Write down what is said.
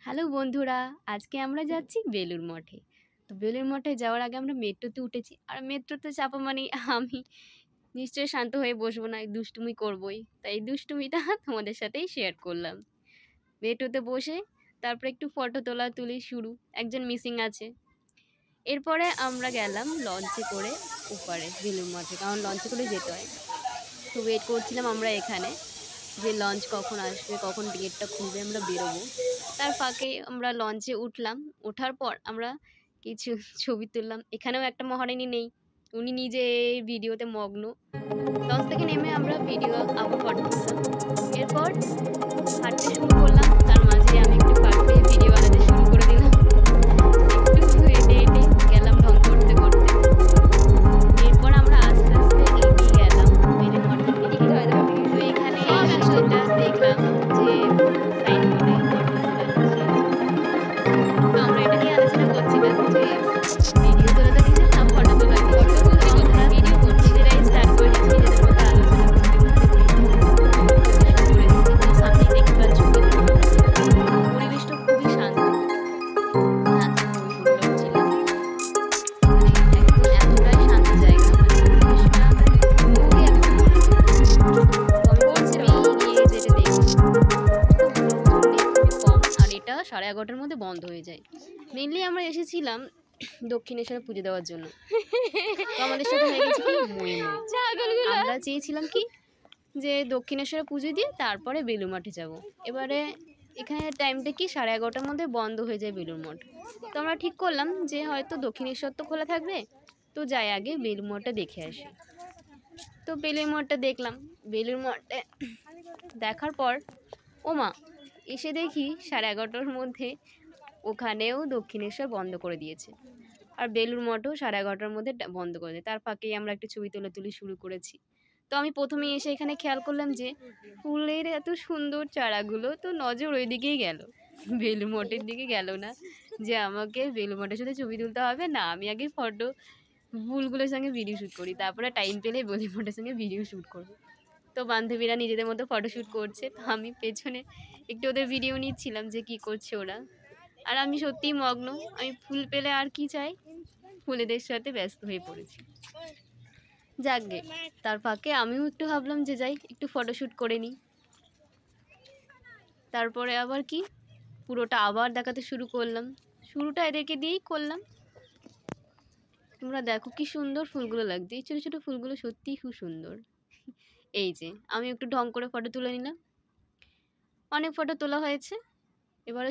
Hello বন্ধুরা, আজকে আমরা যাচ্ছি বেলুড় মঠে। তো বেলুড় মঠে যাওয়ার আগে আমরা মেট্রোতে উঠেছি। আর মেট্রোতে চাপা মানেই আমি নিশ্চয়ই শান্ত হয়ে বসবো না, দুষ্টুমি করবই। তাই এই দুষ্টুমিটা তোমাদের সাথেই শেয়ার করলাম। মেট্রোতে বসে তারপরে একটু ফটো তুলি শুরু। একজন মিসিং আছে। এরপরে আমরা গেলাম লঞ্চে করে ওপারে বেলুড় মঠে, কারণ লঞ্চে করে যেতে হয়। তো ওয়েট করছিলাম আমরা এখানে যে লঞ্চ কখন আসবে, কখন গেটটা খুলবে, আমরা বেরোবো। তার ফাঁকে আমরা লঞ্চে উঠলাম। ওঠার পর আমরা কিছু ছবি তুললাম। এখানেও একটা মহারানী নেই, উনি নিজে ভিডিওতে মগ্ন। লঞ্চ থেকে নেমে আমরা ভিডিও আবার ফটো তুললাম। এরপর হাঁটতে শুরু করলাম, তার মাঝে আমি একটু ফাঁক পেয়ে ভিডিও বানাতে শুরু করে দিলাম। একটু হেঁটে হেঁটে গেলাম ঢং করতে করতে। এরপর আমরা আস্তে আস্তে এগিয়ে গেলাম বেলুড় মঠের দিকে। তো এখানে এসে যেটা দেখলাম যে সাইনবোর্ডে ফটো তোলা নিষেধ। তো আমরা এটা নিয়ে আলোচনা করছিলাম যে ভিডিও তোলা তো নিষেধ না, ফটো তোলা নিষেধ। তো আমরা ভিডিও করছি, নিজেরাই স্টার্ট করে দিচ্ছি, নিজেদের মধ্যে আলোচনা করতে করতে ভিডিও শুরু করে দিচ্ছি। তো সামনেই দেখতে পাচ্ছ বেলুড় মঠ। পরিবেশটা খুবই শান্ত, শান্ত খুবই সুন্দর ছিল। মানে একদম এতটাই শান্ত জায়গা, মানে পরিবেশটা খুবই একদম মনোরম। তো আমি বলছিলাম গিয়ে যেটা দেখি লোকজন নেই, খুবই কম। আর এটা 11:30টার মধ্যে বন্ধ হয়ে যায়। মেনলি আমরা এসেছিলাম দক্ষিণেশ্বরে পুজো দেওয়ার জন্য। তো আমাদের সাথে হয়ে গেছে কি মই মই। আমরা চেয়েছিলাম কি যে দক্ষিণেশ্বরে পুজো দিয়ে তারপরে বেলুড় মঠে যাব। এবারে এখানে টাইমটা কি 11:30টার মধ্যে বন্ধ হয়ে যায় বেলুড় মঠ। তো আমরা ঠিক করলাম যে হয়তো দক্ষিণেশ্বর তো খোলা থাকবে, তো যাই আগে বেলুড় মঠটা দেখে আসি। তো বেলুড় মঠটা দেখলাম। বেলুড় মঠে দেখার পর ওমা, এসে দেখি 11:30টার মধ্যে ওখানেও দক্ষিণেশ্বর বন্ধ করে দিয়েছে। আর বেলুড় মঠও 11:30টার মধ্যে বন্ধ করে দেয়। তার ফাঁকেই আমরা একটু ছবি তুলি শুরু করেছি। তো আমি প্রথমেই এসে এখানে খেয়াল করলাম যে ফুলের এত সুন্দর চারাগুলো, তো নজর ওই দিকেই গেল, বেলুড় মঠের দিকে গেল না যে আমাকে বেলুড় মঠের সাথে ছবি তুলতে হবে। না, আমি আগে ফুলগুলোর সঙ্গে ভিডিও শ্যুট করি, তারপরে টাইম পেলে বেলুড় মঠের সঙ্গে ভিডিও শ্যুট করবো। তো বান্ধবীরা নিজেদের মতো ফটোশ্যুট করছে, তো আমি পেছনে একটু ওদের ভিডিও নিচ্ছিলাম যে কি করছে ওরা। আর আমি সত্যিই মগ্ন, আমি ফুল পেলে আর কি চাই, ফুলেদের সাথে ব্যস্ত হয়ে পড়েছি। যাকগে, তার ফাঁকে আমিও একটু ভাবলাম যে যাই একটু ফটোশ্যুট করে নিই। তারপরে আবার কি পুরোটা আবার দেখাতে শুরু করলাম। শুরুটা এদেরকে দিয়েই করলাম। তোমরা দেখো কি সুন্দর ফুলগুলো লাগছে, এই ছোটো ছোটো ফুলগুলো সত্যিই খুব সুন্দর। এই যে আমি একটু ঢং করে ফটো তুলে নিলাম। অনেক ফটো তোলা হয়েছে।